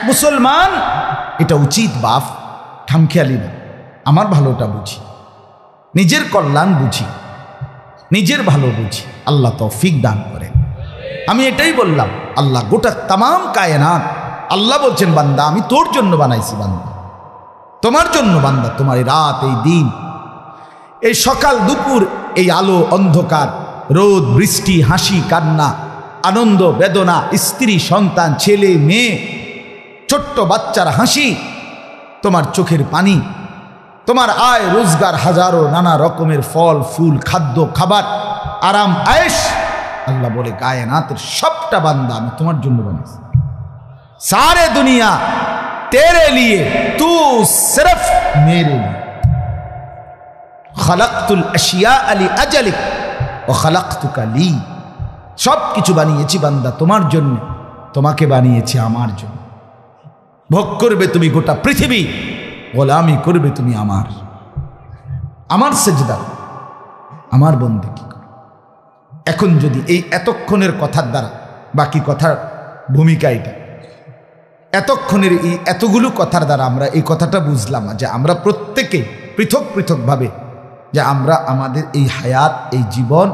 মুসলমান এটা উচিত বাপ, খামখেয়ালি না, আমার ভালোটা বুঝি, নিজের কল্যাণ বুঝি, নিজের ভালো বুঝি। আল্লাহ তৌফিক দান করেন। আমি এটাই বললাম, আল্লাহ গোটা তামাম কায়নাত, আল্লাহ বলছেন বান্দা আমি তোর জন্য বানাইছি, বান্দা তোমার জন্য, বান্দা তোমার এই রাত, এই দিন, এই সকাল দুপুর, এই আলো অন্ধকার, রোদ বৃষ্টি, হাসি কান্না, আনন্দ বেদনা, স্ত্রী সন্তান, ছেলে মেয়ে, ছোট্ট বাচ্চার হাসি, তোমার চোখের পানি, তোমার আয় রোজগার, হাজারো নানা রকমের ফল ফুল, খাদ্য খাবার, আরাম আয়েশ, আল্লাহ বলে কায়নাতের সবটা বান্দা আমি তোমার জন্য বানাইছি। सारे दुनिया तेरे लिए, तू सिर्फ मेरे लिए। खलक़तुल अशिया अली अजलिक व खलक़तुका ली। सब किछु बानिয়েছি বান্দা তোমার জন্য, তোমাকে বানিয়েছি আমার জন্য। ভোগ করবে তুমি গোটা পৃথিবী, গোলামি করবে তুমি আমার সেজদা, আমার বন্দেগী। এখন যদি এই এতক্ষণের কথার দ্বারা, বাকি কথার ভূমিকা এটা, এতক্ষণের এই এতগুলো কথার দ্বারা আমরা এই কথাটা বুঝলাম যে আমরা প্রত্যেকে পৃথক পৃথকভাবে যে আমরা আমাদের এই হায়াত, এই জীবন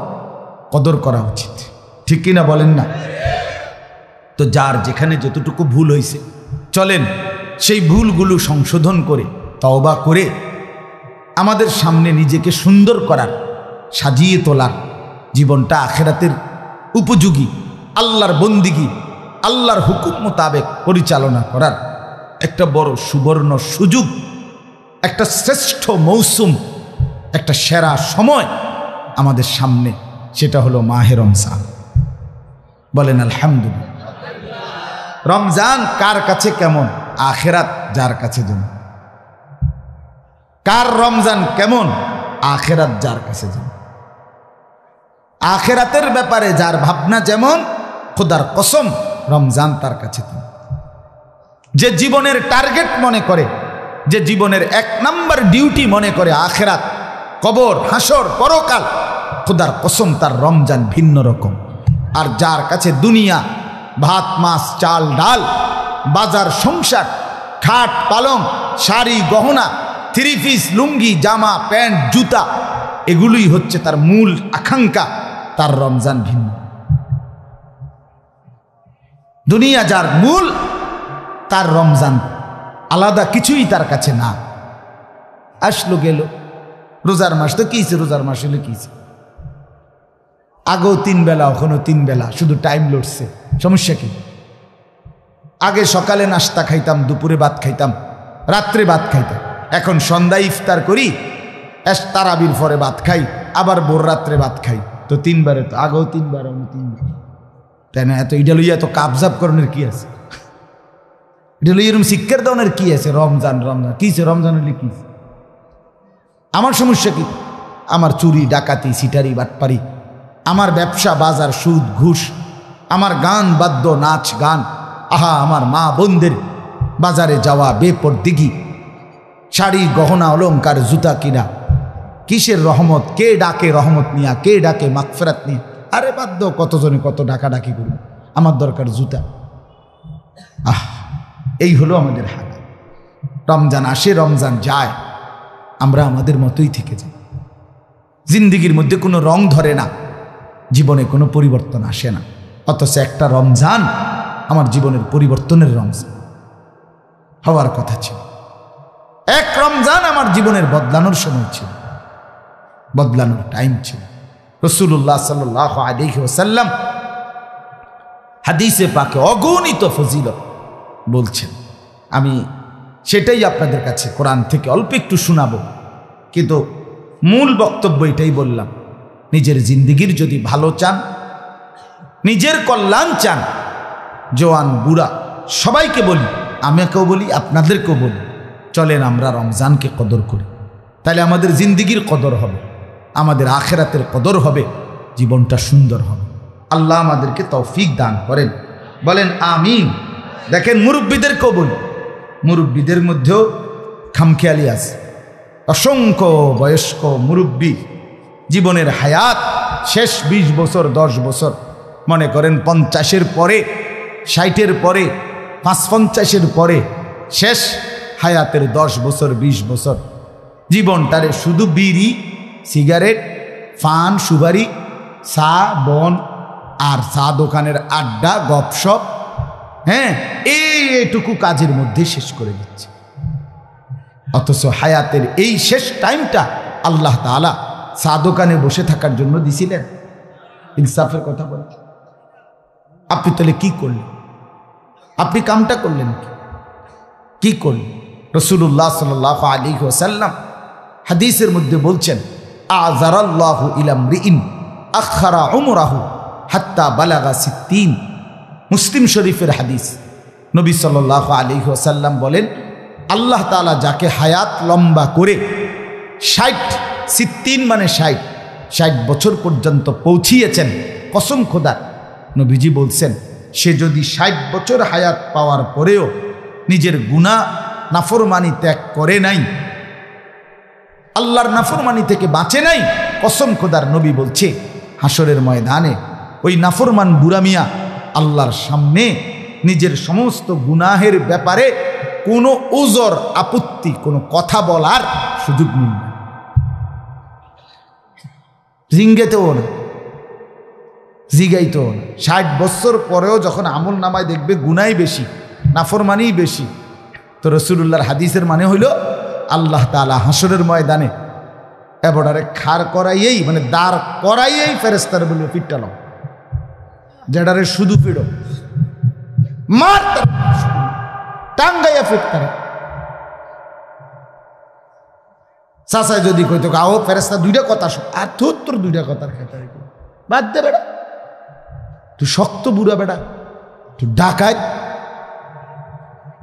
কদর করা উচিত, ঠিক কিনা বলেন না? তো যার যেখানে যতটুকু ভুল হয়েছে, চলেন সেই ভুলগুলো সংশোধন করে, তওবা করে, আমাদের সামনে নিজেকে সুন্দর করার, সাজিয়ে তোলার, জীবনটা আখিরাতের উপযোগী, আল্লাহর বন্দিগি, আল্লাহর হুকুম মোতাবেক পরিচালনা করার একটা বড় সুবর্ণ সুযোগ, একটা শ্রেষ্ঠ মৌসুম, একটা সেরা সময় আমাদের সামনে, সেটা হলো মাহে রমজান। বলেন আলহামদুলিল্লাহ। রমজান কার কাছে কেমন? আখিরাত যার কাছে যেমন। কার রমজান কেমন? আখিরাত যার কাছে যেমন। আখিরাতের ব্যাপারে যার ভাবনা যেমন, খোদার কসম রমজান তার কাছে তেমন। যে জীবনের টার্গেট মনে করে, যে জীবনের 1 নাম্বার ডিউটি মনে করে আখিরাত, কবর, হাসর, পরকাল, খোদার কসম তার রমজান ভিন্ন রকম। আর যার কাছে দুনিয়া, ভাত মাছ চাল ডাল, বাজার সংসার, খাট পালং, শাড়ি গহনা, 3 পিস লুঙ্গি জামা প্যান্ট জুতা, এগুলোই হচ্ছে তার মূল আকাঙ্ক্ষা, তার রমজান ভিন্ন। দুনিয়া যার মূল, তার রমজান আলাদা কিছুই তার কাছে না। আসলো গেল, রোজার মাস তো কিছে, রোজার মাস হলে কিছে, আগেও 3 বেলা, ওখানেও 3 বেলা, শুধু টাইম লড়ছে, সমস্যা কি? আগে সকালে নাস্তা খাইতাম, দুপুরে ভাত খাইতাম, রাত্রে ভাত খাইতাম, এখন সন্ধ্যায় ইফতার করি, তারাবির পরে ভাত খাই, আবার ভোর রাত্রে ভাত খাই, তো 3 বারে, তো আগেও 3 বার, 3 বার, তাই না? এত এটা লইয়া তো কাবজাব করণের কি আছে? এটা লইয়া এরকম শিক্ষার দেওয়ার কি আছে? রমজান রমজান কিছে, রমজান হলে কি? আমার সমস্যা কি? আমার চুরি ডাকাতি সিটারি বাটপারি, আমার ব্যবসা বাজার সুদ ঘুষ, আমার গান বাদ্য নাচ গান, আহা আমার মা বোনদের বাজারে যাওয়া বেপরদিগি, শাড়ি গহনা অলঙ্কার জুতা কিনা, কিসের রহমত? কে ডাকে রহমত নিয়া, কে ডাকে মাগফিরাত নিয়ে? আরে বাদ্য, কতজনে কত ডাকাডাকি করবে, আমার দরকার জুতা। এই হলো আমাদের হাল। রমজান আসে, রমজান যায়, আমরা আমাদের মতোই থেকে যাই। জিন্দিগির মধ্যে কোনো রং ধরে না, জীবনে কোনো পরিবর্তন আসে না। অথচ একটা রমজান আমার জীবনের পরিবর্তনের রমজান হওয়ার কথা ছিল। এক রমজান আমার জীবনের বদলানোর সময় ছিল, বদলানোর টাইম ছিল। রাসূলুল্লাহ সাল্লাল্লাহু আলাইহি ওয়াসাল্লাম হাদিসে পাকে অগণিত ফজিলত বলছেন। আমি সেটাই আপনাদের কাছে কোরআন থেকে অল্প একটু শোনাবো, কিন্তু মূল বক্তব্য এটাই বললাম, নিজের জিন্দিগির যদি ভালো চান, নিজের কল্যাণ চান, জওয়ান বুড়া সবাইকে বলি, আমাকেও বলি, আপনাদেরকেও বলি, চলেন আমরা রমজানকে কদর করি। তাহলে আমাদের জিন্দিগির কদর হবে, আমাদের আখিরাতের কদর হবে, জীবনটা সুন্দর হবে। আল্লাহ আমাদেরকে তৌফিক দান করেন, বলেন আমিন। দেখেন মুরব্বীদেরকেও বলি, মুরব্বীদের মধ্যেও খামখেয়ালি আছে। অসংখ্য বয়স্ক মুরব্বী জীবনের হায়াত শেষ 20 বছর 10 বছর, মনে করেন 50-এর পরে, 60-এর পরে, ৫-৫০-এর পরে শেষ হায়াতের 10 বছর 20 বছর জীবনটারে শুধু বিড়ি, সিগারেট, পান, সুপারি, চা, বন আর চা দোকানের আড্ডা, গপসপ, হ্যাঁ, এইটুকু কাজের মধ্যে শেষ করে দিচ্ছে। অথচ হায়াতের এই শেষ টাইমটা আল্লাহ তাআলা চা দোকানে বসে থাকার জন্য দিছিলেন। ইনসাফের কথা বলেন। আপনি তাহলে কি করলেন? আপনি কামটা করলেন কি করলেন? রাসূলুল্লাহ সাল্লাল্লাহু আলাইহি ওয়াসাল্লাম হাদিসের মধ্যে বলছেন, আযারাল্লাহু ইলা মরিইন আখারা উমরাহু হাত্তা বালাগা 60। মুসলিম শরীফের হাদিস। নবী সাল্লাল্লাহু আলাইহি ওয়াসাল্লাম বলেন, আল্লাহ তাআলা যাকে হায়াত লম্বা করে 60 মানে 60 বছর পর্যন্ত পৌঁছিয়েছেন, কসম খোদার, নবীজি বলছেন সে যদি 60 বছর হায়াত পাওয়ার পরেও নিজের গুনাহ নাফরমানি ত্যাগ করে নাই, আল্লাহর নাফরমানি থেকে বাঁচে নাই, কসম খোদার নবী বলছে হাসরের ময়দানে ওই নাফরমান বুড়া মিয়া আল্লাহর সামনে নিজের সমস্ত গুনাহের ব্যাপারে কোনো উজর, আপত্তি, কোনো কথা বলার সুযোগ মিলবে জিঙ্গেতেও না, জিগাইতেও না। 60 বছর পরেও যখন আমল নামায় দেখবে গুনাই বেশি, নাফরমানিই বেশি, তো রাসূলুল্লাহর হাদিসের মানে হইল আল্লাহ তাআলা হাসরের ময়দানে এবড়ারে খাড় করাইয়েই, মানে দাঁড় করাইয়েই ফেরেশতার বলবে পিটালো, যেটারে শুধু পিড়ো মার টাঙ্গাইয়া ফিটতারে। চাচাই যদি কইতো আও ফেরেশতা দুইটা কথা আর তোর দুইটা কথার খেতে বাদ দে বেটা, তুই শক্ত বুড়া বেটা, তুই ডাকাত,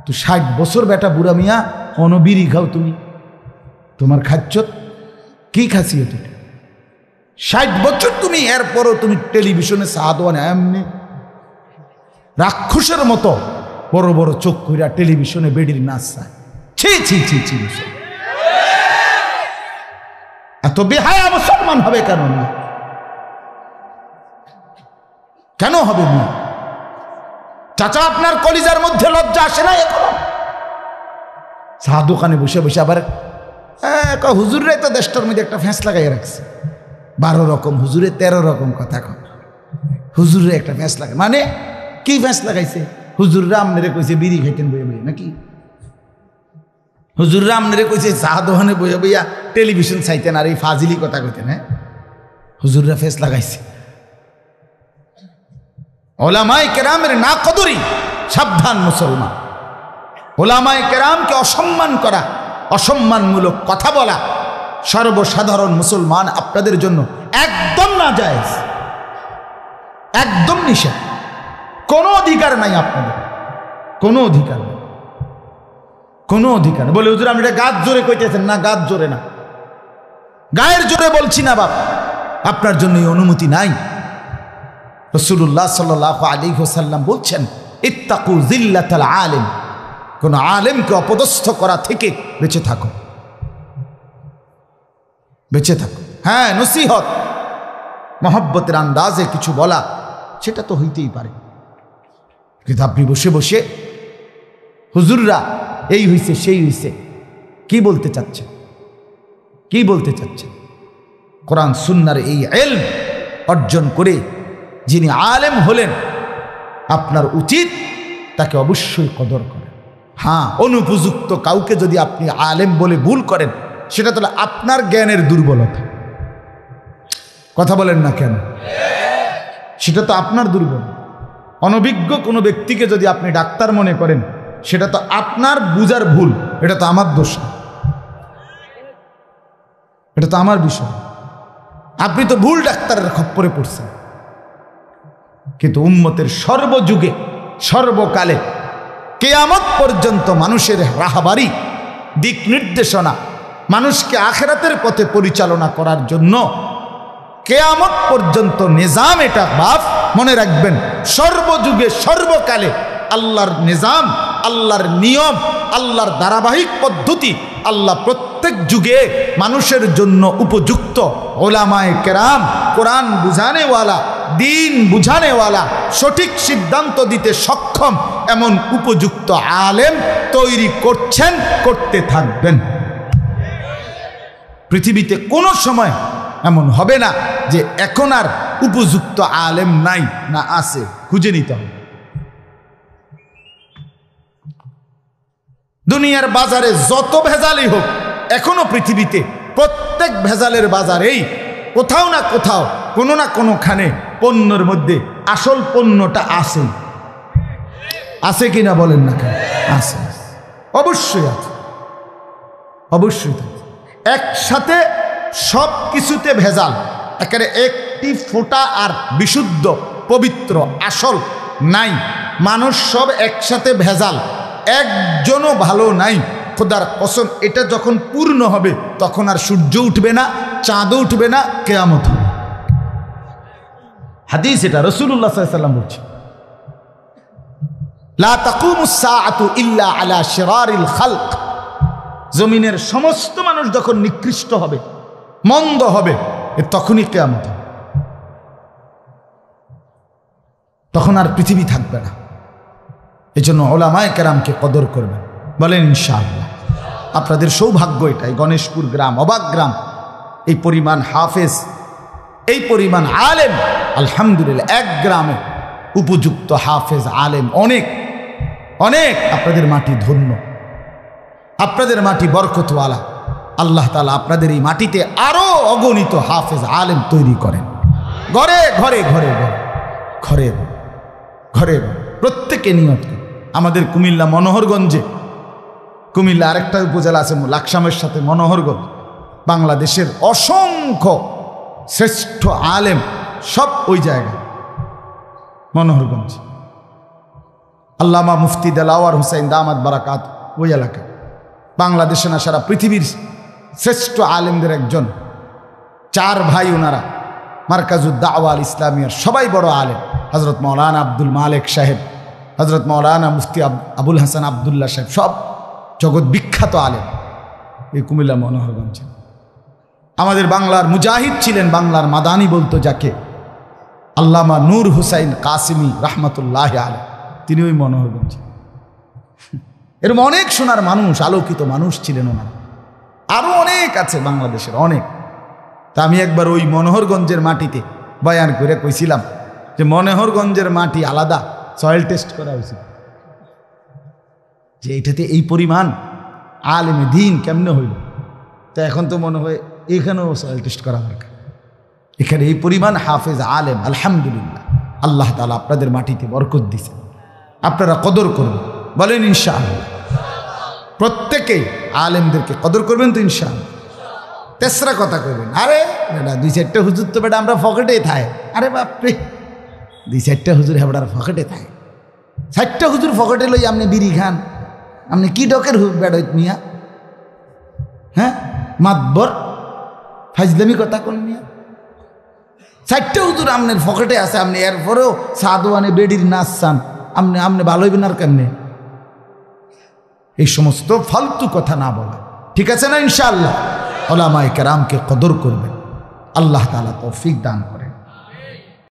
তুই 60 বছর বেটা বুড়া মিয়া, অনবিরি খাও তুমি, তোমার খাচ্ছ কি খাসিয়ে তুই 60 বছর তুমি, এরপরও তুমি টেলিভিশনে সাহাদওয়ান এমনি রাক্ষসের মতো বড় বড় চোখ কইরা টেলিভিশনে বেডির নাচ চায়। ছি ছি ছি ছি, এত বেহায়া মুসলমান হবে কেন? না কেন হবে না? চাচা আপনার কলিজার মধ্যে লজ্জা আসে না এখনো? চা দোকানে বসে বসে আবার হুজুররাই তো দেশটার মধ্যে একটা ফ্যাঁস লাগাই রাখছে, 12 রকম হুজুরে 13 রকম কথা কন। হুজুরে একটা ফ্যাঁস লাগায় মানে কি ফ্যাঁস লাগাইছে? হুজুররা আমনেরে কইছে বিড়ি খাইতেন বইয়া বইয়া নাকি? হুজুররা আমনেরে কইছে চা দোকানে বইয়া বইয়া টেলিভিশন চাইতেন আর এই ফাজিলি কথা কইতেন? হ্যাঁ, হুজুররা ফ্যাঁস লাগাইছে। ওলামায়ে কেরামের না কদরি, সাবধান মুসলমান। ওলামায়ে কেরামকে অসম্মান করা, অসম্মানমূলক কথা বলা সর্বসাধারণ মুসলমান আপনাদের জন্য একদম নাজায়েজ, একদম নিষেধ। কোনো অধিকার নাই আপনাদের, কোনো অধিকার নেই, কোনো অধিকার। বলে হুজুর আপনি এটা গাছ জোরে কইতেছেন না, গাছ জোরে না, গায়ের জোরে বলছি না বাপ, আপনার জন্য এই অনুমতি নাই। রাসূলুল্লাহ সাল্লাল্লাহু আলাইহি ওয়াসাল্লাম বলছেন, ইত্তাকু জিল্লাতাল আলিম, কোন আলেমকে অপদস্থ করা থেকে বেঁচে থাকো, বেঁচে থাকো। হ্যাঁ, নসিহত মহব্বতের আন্দাজে কিছু বলা, সেটা তো হইতেই পারে, কিন্তু আপনি বসে বসে হুজুররা এই হইছে সেই হইছে, কি বলতে চাচ্ছে? কি বলতে চাচ্ছে? কোরআন সুন্নাহর এই ইলম অর্জন করে যিনি আলেম হলেন, আপনার উচিত তাকে অবশ্যই কদর করেন। হ্যাঁ, অনুপযুক্ত কাউকে যদি আপনি আলেম বলে ভুল করেন, সেটা তাহলে আপনার জ্ঞানের দুর্বলতা। কথা বলেন না কেন? সেটা তো আপনার দুর্বলতা। অনভিজ্ঞ কোনো ব্যক্তিকে যদি আপনি ডাক্তার মনে করেন, সেটা তো আপনার বুঝার ভুল, এটা তো আমার দোষ না, এটা তো আমার বিষয়। আপনি তো ভুল ডাক্তারের খপ্পরে পড়ছেন। কিন্তু উম্মতের সর্বযুগে সর্বকালে কিয়ামত পর্যন্ত মানুষের রাহবারি, দিক নির্দেশনা, মানুষকে আখিরাতের পথে পরিচালনা করার জন্য কিয়ামত পর্যন্ত নিজাম, এটা বাপ মনে রাখবেন, সর্বযুগে সর্বকালে আল্লাহর নিজাম, আল্লাহর নিয়ম, আল্লাহর ধারাবাহিক পদ্ধতি, আল্লাহ প্রত্যেক যুগে মানুষের জন্য উপযুক্ত ওলামায়ে কেরাম, কোরআন বুঝানেওয়ালা, দিন বুঝানেওয়ালা, সঠিক সিদ্ধান্ত দিতে সক্ষম এমন উপযুক্ত আলেম তৈরি করছেন, করতে থাকবেন। পৃথিবীতে কোনো সময় এমন হবে না যে এখন আর উপযুক্ত আলেম নাই, না আছে, খুঁজে নিতে হবে। দুনিয়ার বাজারে যত ভেজালই হোক, এখনো পৃথিবীতে প্রত্যেক ভেজালের বাজারেই কোথাও না কোথাও, কোনো না কোনোখানে পণ্যের মধ্যে আসল পণ্যটা আছে। আছে কিনা বলেন না কেন? আছে, অবশ্যই আছে, অবশ্যই আছে। একসাথে সব কিছুতে ভেজাল, একেবারে একটি ফোঁটা আর বিশুদ্ধ পবিত্র আসল নাই। মানুষ সব একসাথে ভেজাল, একজনও ভালো নাই। খোদার কসম, এটা যখন পূর্ণ হবে তখন আর সূর্য উঠবে না, চাঁদও উঠবে না, কিয়ামত হবে। হাদিস এটা, রাসূলুল্লাহ সাল্লাল্লাহু আলাইহি ওয়াসাল্লাম বলছেন, লা তাকুমুস সাআতু ইল্লা আলা শিরারিল খালক। জমিনের সমস্ত মানুষ যখন নিকৃষ্ট হবে, মন্দ হবে, তখনই কিয়ামত হবে। তখন আর পৃথিবী থাকবে না। এজন্য উলামায়ে কেরামকে কদর করবেন, বলেন ইনশাআল্লাহ। আপনাদের সৌভাগ্য এটাই, গণেশপুর গ্রাম, অবাক গ্রাম, এই পরিমাণ হাফেজ, এই পরিমাণ আলেম, আলহামদুলিল্লাহ। এক গ্রামে উপযুক্ত হাফেজ আলেম অনেক অনেক। আপনাদের মাটি ধন্য, আপনাদের মাটি বরকতওয়ালা। আল্লাহ তাআলা আপনাদের এই মাটিতে আরো অগণিত হাফেজ আলেম তৈরি করেন, ঘরে ঘরে ঘরে ঘরে ঘরে ঘরে প্রত্যেকে নিয়ত করে। আমাদের কুমিল্লা মনোহরগঞ্জে, কুমিল্লা আরেকটা উপজেলা আছে লাকসামের সাথে, মনোহরগঞ্জ, বাংলাদেশের অসংখ্য শ্রেষ্ঠ আলেম সব ওই জায়গায়, মনোহরগঞ্জ। আল্লামা মুফতি দেলাওয়ার হুসাইন দামাত বারাকাত ওই এলাকায়। বাংলাদেশে না, সারা পৃথিবীর শ্রেষ্ঠ আলেমদের একজন। চার ভাই ওনারা, মার্কাজুদ দাওয়া আল ইসলামিয়ার সবাই বড় আলেম। হজরত মৌলানা আব্দুল মালেক সাহেব, হজরত মৌলানা মুফতি আবুল হাসান আবদুল্লাহ সাহেব, সব জগৎ বিখ্যাত আলেম এই কুমিল্লা মনোহরগঞ্জে। আমাদের বাংলার মুজাহিদ ছিলেন, বাংলার মাদানি বলতো যাকে, আল্লামা নূর হুসাইন কাসিমি রহমতুল্লাহ আলাইহি, তিনি ওই মনোহরগঞ্জে। এরকম অনেক সোনার মানুষ, আলোকিত মানুষ ছিলেন ওনারা। আরো অনেক আছে বাংলাদেশের, অনেক। তা আমি একবার ওই মনোহরগঞ্জের মাটিতে বয়ান করে কইছিলাম যে মনোহরগঞ্জের মাটি আলাদা, সয়েল টেস্ট করা হয়েছিল, যে এটাতে এই পরিমাণ আলেমে দ্বীন কেমনে হইল। তা এখন তো মনে হয় এখানেও সয়েল টেস্ট করা দরকার। এখানে এই পরিমাণ হাফেজ আলেম, আলহামদুলিল্লাহ। আল্লাহ তাআলা আপনাদের মাটিতে বরকত দিয়েছেন, আপনারা কদর করবেন, বলেন ইনশাআল্লাহ। প্রত্যেকেই আলেমদেরকে কদর করবেন তো ইনশাআল্লাহ। তেসরা কথা করবেন, আরে বেটা দুই চারটে হুজুর তো বেটা আমরা পকেটে থায়। আরে বাপরে, দুই চারটে হুজুর হেবড়ার পকেটে থায়। 60টা হুজুর পকেটে লই আপনি বিড়ি খান, আপনি কি ডকের বেড়াইত মিয়া? হ্যাঁ, মাতবর ফাজলামি কথা কোন মিয়া? 60টা হুজুর আপনার পকেটে আছে, আপনি এরপরেও সাদওয়ানে বেডির নাচ চান, আপনি আপনি ভালো হইবেন আর কেমনে? এই সমস্ত ফালতু কথা না বলা, ঠিক আছে না? ইনশাআল্লাহ উলামায়ে কেরামকে কদর করবেন, আল্লাহ তাআলা তৌফিক দান করেন।